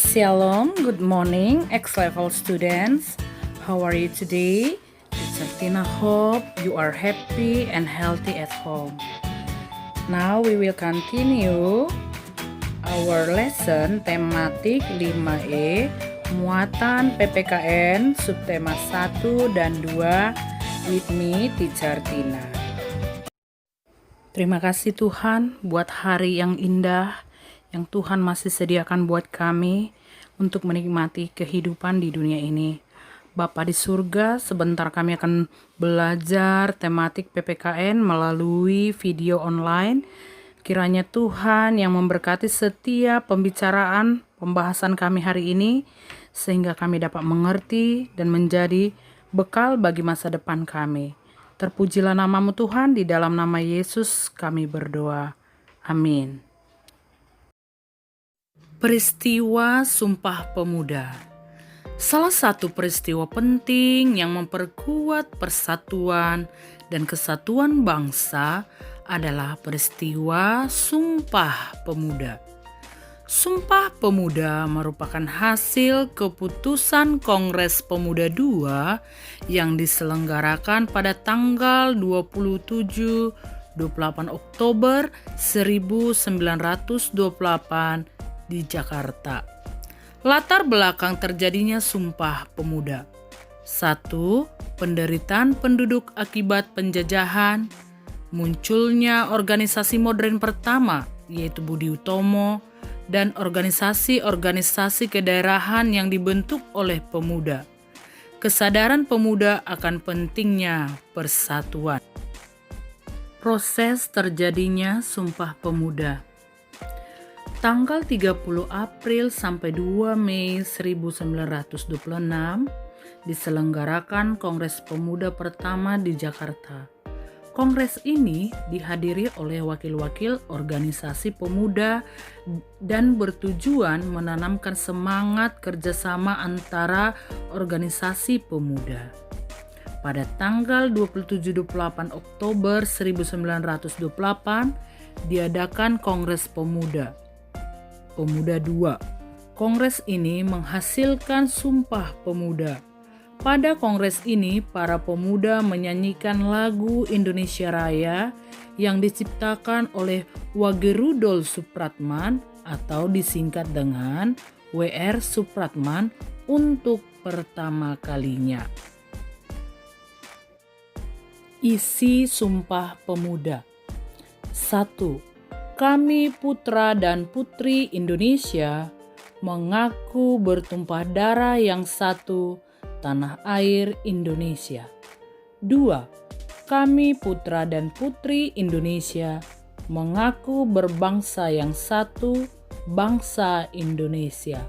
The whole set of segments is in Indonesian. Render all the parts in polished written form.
Shalom, good morning, X-level students. How are you today? Teacher Tina hope you are happy and healthy at home. Now we will continue our lesson tematik 5E, muatan PPKN, subtema 1 dan 2, with me, Teacher Tina. Terima kasih Tuhan buat hari yang indah yang Tuhan masih sediakan buat kami untuk menikmati kehidupan di dunia ini. Bapa di surga, sebentar kami akan belajar tematik PPKN melalui video online. Kiranya Tuhan yang memberkati setiap pembahasan kami hari ini, sehingga kami dapat mengerti dan menjadi bekal bagi masa depan kami. Terpujilah namamu Tuhan, di dalam nama Yesus kami berdoa. Amin. Peristiwa Sumpah Pemuda. Salah satu peristiwa penting yang memperkuat persatuan dan kesatuan bangsa adalah peristiwa Sumpah Pemuda. Sumpah Pemuda merupakan hasil keputusan Kongres Pemuda II yang diselenggarakan pada tanggal 27-28 Oktober 1928 di Jakarta. Latar belakang terjadinya Sumpah Pemuda. 1. Penderitaan penduduk akibat penjajahan. Munculnya organisasi modern pertama, yaitu Budi Utomo, dan organisasi-organisasi kedaerahan yang dibentuk oleh pemuda. Kesadaran pemuda akan pentingnya persatuan. Proses terjadinya Sumpah Pemuda. Tanggal 30 April sampai 2 Mei 1926 diselenggarakan Kongres Pemuda pertama di Jakarta. Kongres ini dihadiri oleh wakil-wakil organisasi pemuda dan bertujuan menanamkan semangat kerjasama antara organisasi pemuda. Pada tanggal 27-28 Oktober 1928 diadakan Kongres Pemuda II. Kongres ini menghasilkan Sumpah Pemuda. Pada kongres ini, para pemuda menyanyikan lagu Indonesia Raya yang diciptakan oleh Wage Supratman atau disingkat dengan W.R. Supratman untuk pertama kalinya. Isi Sumpah Pemuda. 1. Kami putra dan putri Indonesia mengaku bertumpah darah yang satu, tanah air Indonesia. 2. Kami putra dan putri Indonesia mengaku berbangsa yang satu, bangsa Indonesia.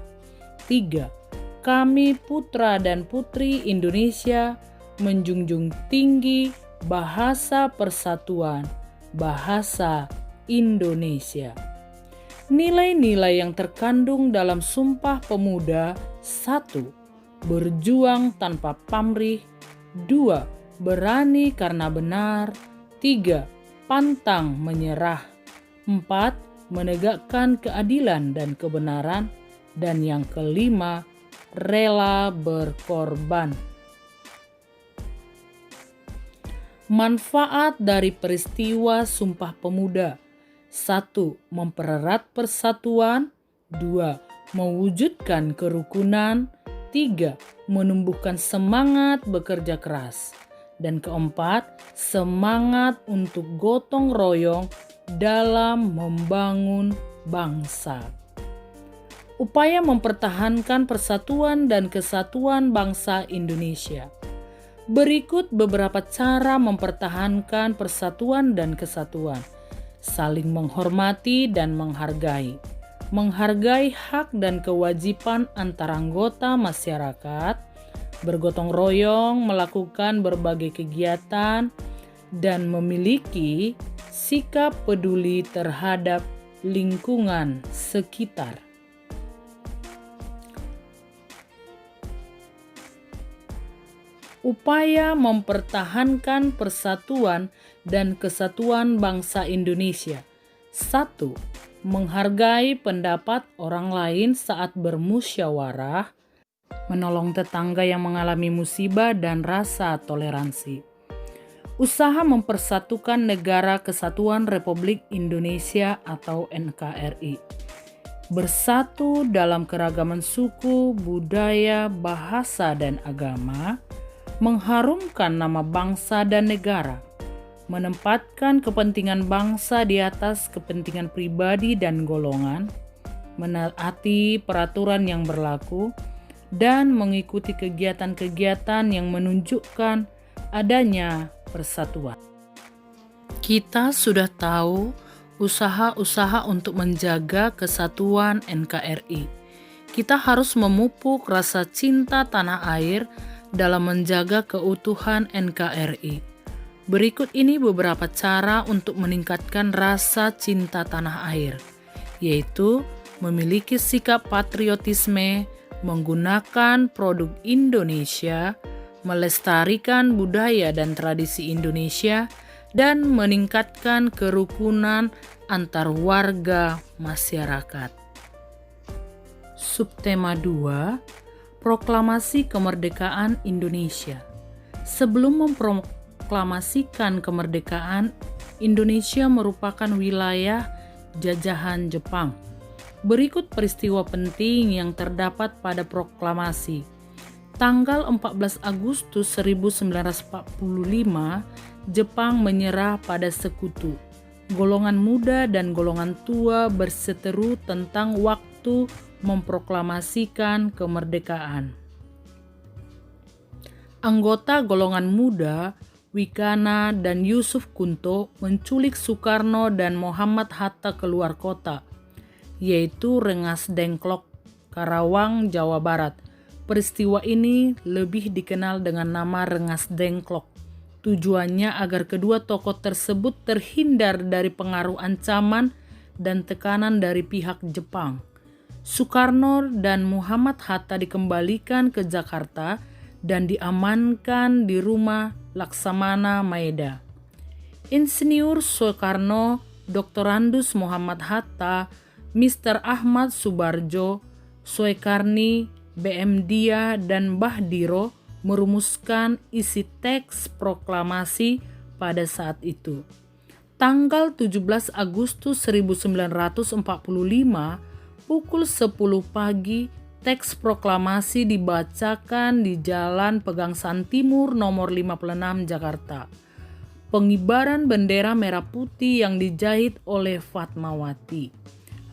3. Kami putra dan putri Indonesia menjunjung tinggi bahasa persatuan, bahasa Indonesia. Nilai-nilai yang terkandung dalam Sumpah Pemuda. 1. Berjuang tanpa pamrih. 2. Berani karena benar. 3. Pantang menyerah. 4. Menegakkan keadilan dan kebenaran. Dan yang kelima, rela berkorban. Manfaat dari peristiwa Sumpah Pemuda. 1. Mempererat persatuan. 2. Mewujudkan kerukunan. 3. Menumbuhkan semangat bekerja keras. Dan keempat, semangat untuk gotong royong dalam membangun bangsa. Upaya mempertahankan persatuan dan kesatuan bangsa Indonesia. Berikut beberapa cara mempertahankan persatuan dan kesatuan. Saling menghormati dan menghargai. Menghargai hak dan kewajiban antar anggota masyarakat. Bergotong royong melakukan berbagai kegiatan dan memiliki sikap peduli terhadap lingkungan sekitar. Upaya mempertahankan persatuan dan kesatuan bangsa Indonesia. 1. menghargai pendapat orang lain saat bermusyawarah, menolong tetangga yang mengalami musibah, dan rasa toleransi. Usaha mempersatukan Negara Kesatuan Republik Indonesia atau NKRI. Bersatu dalam keragaman suku, budaya, bahasa, dan agama, mengharumkan nama bangsa dan negara, menempatkan kepentingan bangsa di atas kepentingan pribadi dan golongan, menaati peraturan yang berlaku, dan mengikuti kegiatan-kegiatan yang menunjukkan adanya persatuan. Kita sudah tahu usaha-usaha untuk menjaga kesatuan NKRI. Kita harus memupuk rasa cinta tanah air dalam menjaga keutuhan NKRI. Berikut ini beberapa cara untuk meningkatkan rasa cinta tanah air, yaitu memiliki sikap patriotisme, menggunakan produk Indonesia, melestarikan budaya dan tradisi Indonesia, dan meningkatkan kerukunan antar warga masyarakat. Subtema 2, Proklamasi Kemerdekaan Indonesia. Sebelum memproklamasikan kemerdekaan, Indonesia merupakan wilayah jajahan Jepang. Berikut peristiwa penting yang terdapat pada proklamasi. Tanggal 14 Agustus 1945, Jepang menyerah pada sekutu. Golongan muda dan golongan tua berseteru tentang waktu memproklamasikan kemerdekaan. Anggota golongan muda, Wikana dan Yusuf Kunto menculik Soekarno dan Muhammad Hatta keluar kota, yaitu Rengas Dengklok, Karawang, Jawa Barat. Peristiwa ini lebih dikenal dengan nama Rengas Dengklok. Tujuannya agar kedua tokoh tersebut terhindar dari pengaruh ancaman dan tekanan dari pihak Jepang. Soekarno dan Muhammad Hatta dikembalikan ke Jakarta dan diamankan di rumah Laksamana Maeda. Insinyur Soekarno, Dr. Andus Muhammad Hatta, Mr. Ahmad Subarjo, Soekarni, BM Dia, dan Mbah Diro merumuskan isi teks proklamasi pada saat itu. Tanggal 17 Agustus 1945, pukul 10 pagi, teks proklamasi dibacakan di Jalan Pegangsaan Timur nomor 56 Jakarta. Pengibaran bendera merah putih yang dijahit oleh Fatmawati,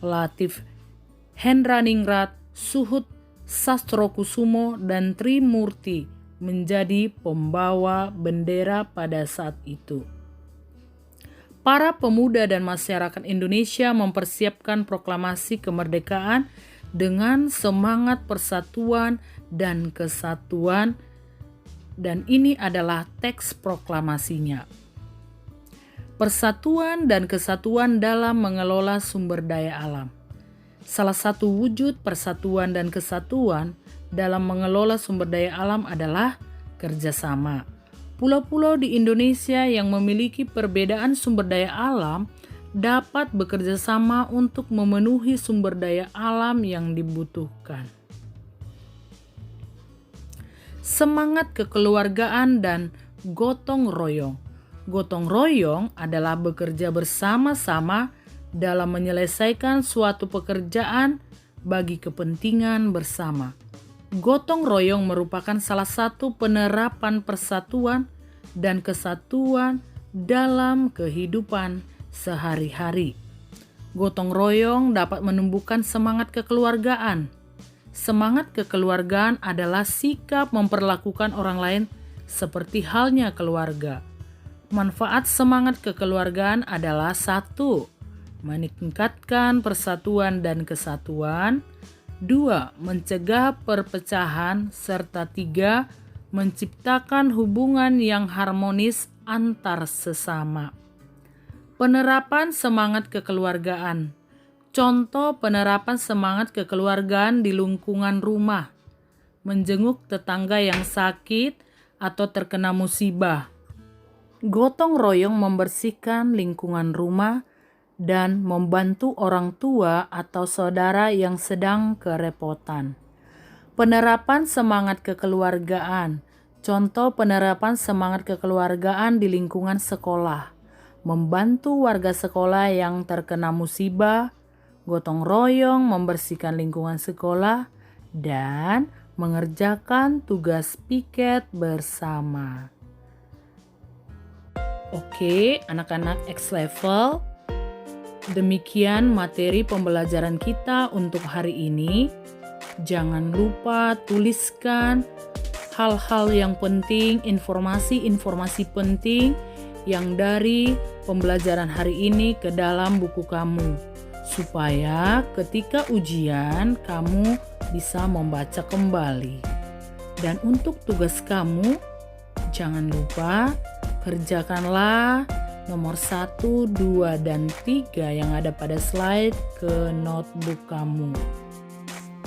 Latif Hendraningrat, Suhut Sastrokusumo, dan Trimurti menjadi pembawa bendera pada saat itu. Para pemuda dan masyarakat Indonesia mempersiapkan proklamasi kemerdekaan dengan semangat persatuan dan kesatuan, dan ini adalah teks proklamasinya. Persatuan dan kesatuan dalam mengelola sumber daya alam. Salah satu wujud persatuan dan kesatuan dalam mengelola sumber daya alam adalah kerjasama. Pulau-pulau di Indonesia yang memiliki perbedaan sumber daya alam dapat bekerja sama untuk memenuhi sumber daya alam yang dibutuhkan. Semangat kekeluargaan dan gotong royong. Gotong royong adalah bekerja bersama-sama dalam menyelesaikan suatu pekerjaan bagi kepentingan bersama. Gotong royong merupakan salah satu penerapan persatuan dan kesatuan dalam kehidupan sehari-hari. Gotong royong dapat menumbuhkan semangat kekeluargaan. Semangat kekeluargaan adalah sikap memperlakukan orang lain seperti halnya keluarga. Manfaat semangat kekeluargaan adalah 1. Meningkatkan persatuan dan kesatuan. 2. Mencegah perpecahan. Serta 3. Menciptakan hubungan yang harmonis antar sesama. Penerapan semangat kekeluargaan. Contoh penerapan semangat kekeluargaan di lingkungan rumah. Menjenguk tetangga yang sakit atau terkena musibah. Gotong royong membersihkan lingkungan rumah dan membantu orang tua atau saudara yang sedang kerepotan. Penerapan semangat kekeluargaan. Contoh penerapan semangat kekeluargaan di lingkungan sekolah. Membantu warga sekolah yang terkena musibah, gotong royong membersihkan lingkungan sekolah, dan mengerjakan tugas piket bersama. Oke, anak-anak X level, demikian materi pembelajaran kita untuk hari ini. Jangan lupa tuliskan hal-hal yang penting, informasi-informasi penting yang dari pembelajaran hari ini ke dalam buku kamu, supaya ketika ujian kamu bisa membaca kembali. Dan untuk tugas kamu, jangan lupa kerjakanlah nomor 1, 2, dan 3 yang ada pada slide ke notebook kamu.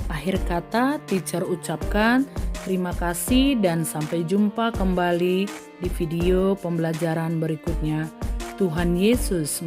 Akhir kata, teacher ucapkan terima kasih dan sampai jumpa kembali di video pembelajaran berikutnya. Tuhan Yesus